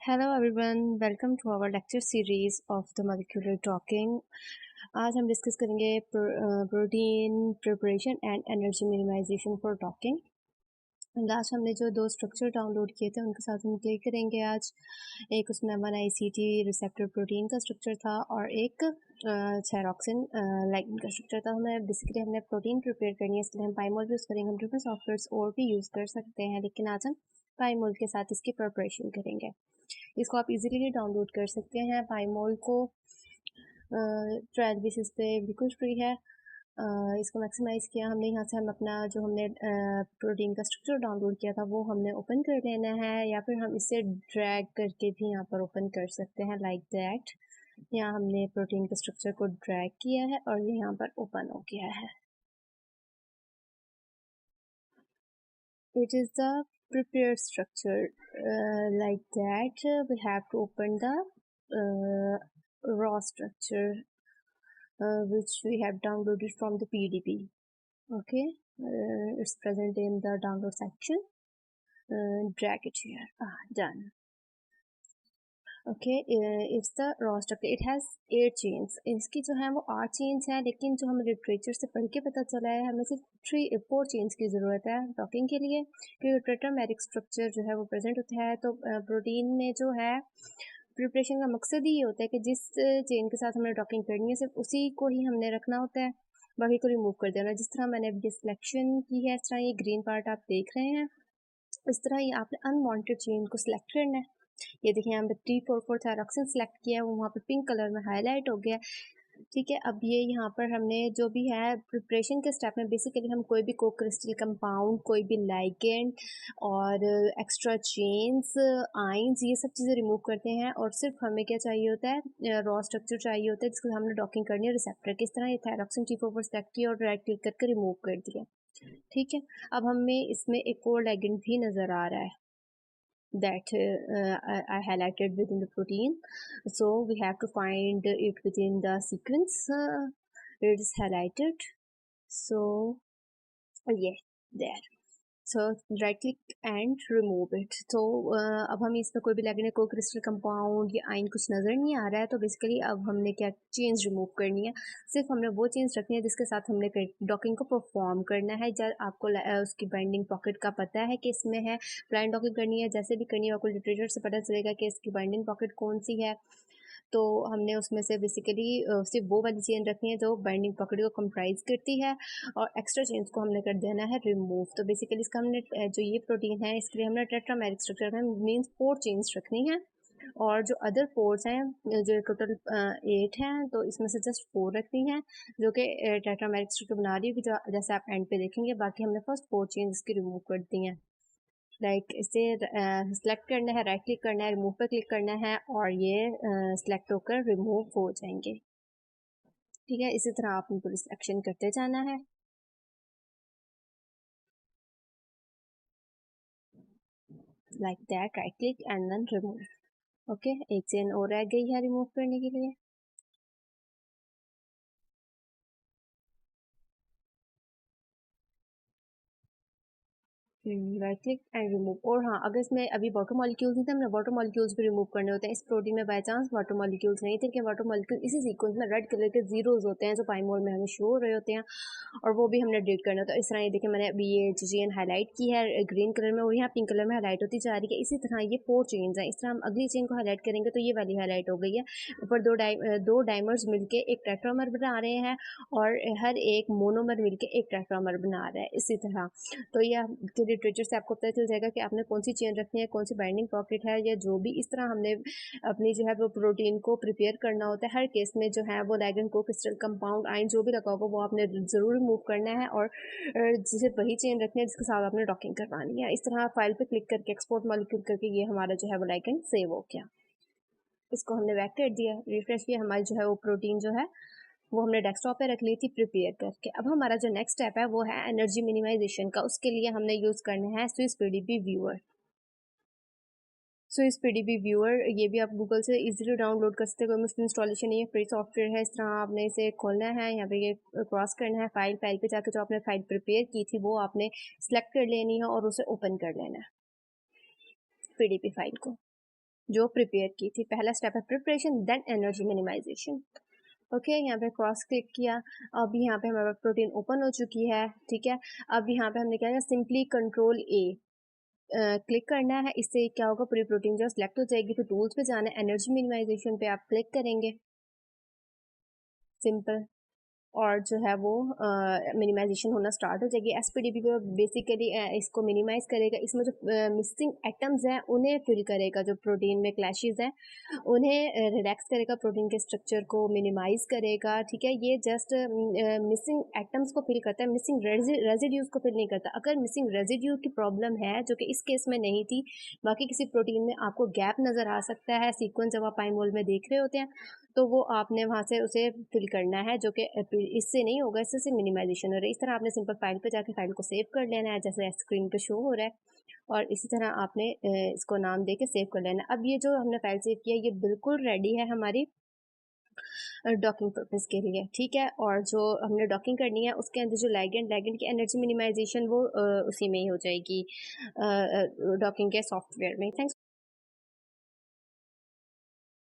Hello everyone, welcome to our lecture series of the molecular docking. आज हम discuss करेंगे protein preparation and energy minimization for docking. Last हमने जो दो structure download किए थे उनके साथ हम क्या करेंगे आज। एक उसमें 1ICT रिसेप्टर प्रोटीन का स्ट्रक्चर था और एक थायरॉक्सिन लाइगेंड का स्ट्रक्चर था। हमें बेसिकली हमने प्रोटीन प्रिपेयर करनी है, इसलिए हम पाइमोल यूज़ करेंगे। हम डिफरेंट सॉफ्टवेयर्स और भी यूज़ कर सकते हैं, लेकिन आज हम पाइमोल के साथ इसकी प्रिपरेशन करेंगे। इसको आप इजीली डाउनलोड कर सकते हैं। पाइमोल को ट्रायल बेसिस पे बिल्कुल फ्री है। इसको मैक्सिमाइज़ किया हमने। यहाँ से हम अपना जो हमने प्रोटीन का स्ट्रक्चर डाउनलोड किया था वो हमने ओपन कर लेना है, या फिर हम इसे ड्रैग करके भी यहाँ पर ओपन कर सकते हैं लाइक दैट। यहाँ हमने प्रोटीन के स्ट्रक्चर को ड्रैग किया है और ये यहाँ पर ओपन हो गया है। It is the prepared structure like that. We have to open the raw structure which we have downloaded from the PDB. Okay, it's present in the download section. Drag it here. Done. Okay, it's the raw structure. It has 8 chains. इसकी जो है वो 8 chains है, लेकिन जो हमें literature से पढ़ के पता चला है हमें सिर्फ 4 चेन्स की ज़रूरत है टॉकिंग के लिए, क्योंकि टेट्रामेरिक स्ट्रक्चर जो है वो प्रेजेंट होता है। तो प्रोटीन में जो है प्रिपरेशन का मकसद ही ये होता है कि जिस चेन के साथ हमने डॉकिंग करनी है सिर्फ उसी को ही हमने रखना होता है, बाकी को रिमूव कर देना। जिस तरह मैंने अभी सिलेक्शन की है, इस तरह ये ग्रीन पार्ट आप देख रहे हैं, इस तरह ये आपने अनवांटेड चेन को सिलेक्ट करना है। ये देखिए यहाँ पे T44 थायरॉक्सिन सेलेक्ट किया है, वो वहाँ पे पिंक कलर में हाईलाइट हो गया। ठीक है, अब ये यहाँ पर हमने जो भी है प्रिपरेशन के स्टेप में बेसिकली हम कोई भी को क्रिस्टल कंपाउंड, कोई भी लाइगेंड और एक्स्ट्रा चेन्स, आइंस, ये सब चीज़ें रिमूव करते हैं। और सिर्फ हमें क्या चाहिए होता है, रॉ स्ट्रक्चर चाहिए होता है जिसको हमने डॉकिंग करनी है रिसेप्टर की। इस तरह ये थायरॉक्सिन T44 सेलेक्ट किया और राइट क्लिक करके रिमूव कर दिया। ठीक है, अब हमें इसमें एक और लाइगेंड भी नज़र आ रहा है that I highlighted within the protein, so we have to find it within the sequence. It is highlighted, so yeah, there. So right click and remove it. तो अब हम इसमें कोई भी लैगिंड, कोई क्रिस्टल कंपाउंड या आइन कुछ नज़र नहीं आ रहा है, तो बेसिकली अब हमने क्या चेंज रिमूव करनी है। सिर्फ हमने वो चेंज रखनी है जिसके साथ हमने डॉकिंग को परफॉर्म करना है। जब आपको उसकी बाइंडिंग पॉकेट का पता है कि इसमें है ब्लाइंड डॉकिंग करनी है, जैसे भी करनी है आपको लिटरेचर से पता चलेगा कि इसकी बाइंडिंग पॉकेट कौन सी है। तो हमने उसमें से बेसिकली सिर्फ वो वाली चेन रखनी है जो बाइंडिंग पॉकेट को कंप्राइज करती है, और एक्स्ट्रा चेन्स को हमने कर देना है रिमूव। तो बेसिकली इसका हमने जो ये प्रोटीन है इसके लिए हमने टेट्रामेरिक स्ट्रक्चर में मीन्स 4 चेन्स रखनी है, और जो अदर 4 हैं जो टोटल 8 हैं, तो इसमें से जस्ट 4 रखनी है जो कि टेट्रामेरिक स्ट्रक्चर बना रही है, जो जैसे आप एंड पे देखेंगे। बाकी हमने फर्स्ट 4 चेन्स इसकी रिमूव कर दी हैं। लाइक इसे सेलेक्ट करना है, राइट क्लिक करना है, रिमूव पर क्लिक करना है और ये सेलेक्ट होकर रिमूव हो जाएंगे। ठीक है, इसी तरह आपने पूरी सिलेक्शन करते जाना है like that. Right click and then remove. Okay, एक चेन और रह गई है रिमूव करने के लिए। Right click and remove. और हाँ, अगर इसमें अभी वाटर मॉलिक्यूल्स नहीं थे, हमने वाटर मॉलिक्यूल्स भी रिमूव करने होते हैं। इस प्रोटीन में बाय चांस वाटर मॉलिक्यूल्स नहीं थे कि वाटर मॉलिक्यूल इसी सीक्वेंस में रेड कलर के जीरोज होते हैं जो पाइमोल में हमें शो हो रहे होते हैं, और वो भी हमने डिलीट करना होता है। इस तरह ये देखिए मैंने अभी ये चेन हाईलाइट की है ग्रीन कलर में, और यहाँ पिंक कलर में हाईलाइट होती जा रही है। इसी तरह ये 4 चेन्स हैं। इस तरह हम अगली चेन को हाईलाइट करेंगे तो ये वाली हाईलाइट हो गई है। ऊपर दो डाइमर्स मिलके एक टेट्रामर बना रहे हैं, और हर एक मोनोमर मिलके एक टेट्रामर बना रहा है। इसी तरह तो ये लिटरेचर से आपको पता चल जाएगा कि आपने कौन सी चेन रखनी है, कौन सी बाइंडिंग पॉकेट है, या जो भी। इस तरह हमने अपनी जो है वो प्रोटीन को प्रिपेयर करना होता है। हर केस में जो है वो लाइगेंड को क्रिस्टल कंपाउंड आइन जो भी रखा होगा वो आपने ज़रूर रिमूव करना है, और जिसे वही चेन रखनी है जिसके साथ आपने डॉकिंग करवानी है। इस तरह फाइल पे क्लिक करके एक्सपोर्ट मॉलिक्यूल करके ये हमारा जो है वो लाइगेंड सेव हो गया। इसको हमने बैक कर दिया, रिफ्रेश किया, हमारी जो है वो प्रोटीन जो है वो हमने डेस्कटॉप पे रख ली थी प्रिपेयर करके। अब हमारा जो नेक्स्ट स्टेप है वो है एनर्जी मिनिमाइजेशन का। उसके लिए हमने यूज़ करना है Swiss PDB viewer. Swiss PDB viewer ये भी आप गूगल से इजीली डाउनलोड कर सकते हैं, कोई मुश्किल इंस्टॉलेशन नहीं है, फ्री सॉफ्टवेयर है। इस तरह आपने इसे खोलना है, यहाँ पे ये क्रॉस करना है, फाइल पे जाकर जो आपने फाइल प्रिपेयर की थी वो आपने सेलेक्ट कर लेनी है और उसे ओपन कर लेना है पीडीबी फाइल को। जो प्रिपेयर की थी। पहला स्टेप है preparation, then energy minimization. Okay, यहाँ पे क्रॉस क्लिक किया, अब यहाँ पे हमारा प्रोटीन ओपन हो चुकी है, ठीक है। अब यहाँ पे हमने क्या किया, सिंपली कंट्रोल ए क्लिक करना है। इससे क्या होगा, पूरी प्रोटीन जो सिलेक्ट हो जाएगी। तो टूल्स पे जाना है, एनर्जी मिनिमाइजेशन पे आप क्लिक करेंगे, सिंपल, और जो है वो मिनिमाइजेशन होना स्टार्ट हो जाएगी। एसपीडीबी को बेसिकली इसको मिनिमाइज करेगा, इसमें जो मिसिंग एटम्स हैं उन्हें फिल करेगा, जो प्रोटीन में क्लैशेस हैं उन्हें रिलैक्स करेगा, प्रोटीन के स्ट्रक्चर को मिनिमाइज करेगा, ठीक है। ये जस्ट मिसिंग एटम्स को फिल करता है, मिसिंग रेजिड्यूज को फिल नहीं करता। अगर मिसिंग रेजिड्यू की प्रॉब्लम है, जो कि इस केस में नहीं थी, बाकी किसी प्रोटीन में आपको गैप नज़र आ सकता है सीक्वेंस जब आप पाइमोल में देख रहे होते हैं, तो वो आपने वहाँ से उसे फिल करना है, जो कि इससे नहीं होगा, इससे मिनिमाइजेशन हो रहा है। इस तरह आपने सिंपल फाइल पे जाके फाइल को सेव कर लेना है, जैसे स्क्रीन पे शो हो रहा है, और इसी तरह आपने इसको नाम दे के सेव कर लेना है। अब ये जो हमने फाइल सेव किया, ये बिल्कुल रेडी है हमारी डॉकिंग पर्पज़ के लिए, ठीक है। और जो हमने डॉकिंग करनी है, उसके अंदर जो लाइगेंड की एनर्जी मिनिमाइजेशन वो उसी में ही हो जाएगी, डॉकिंग के सॉफ्टवेयर में। थैंक्स।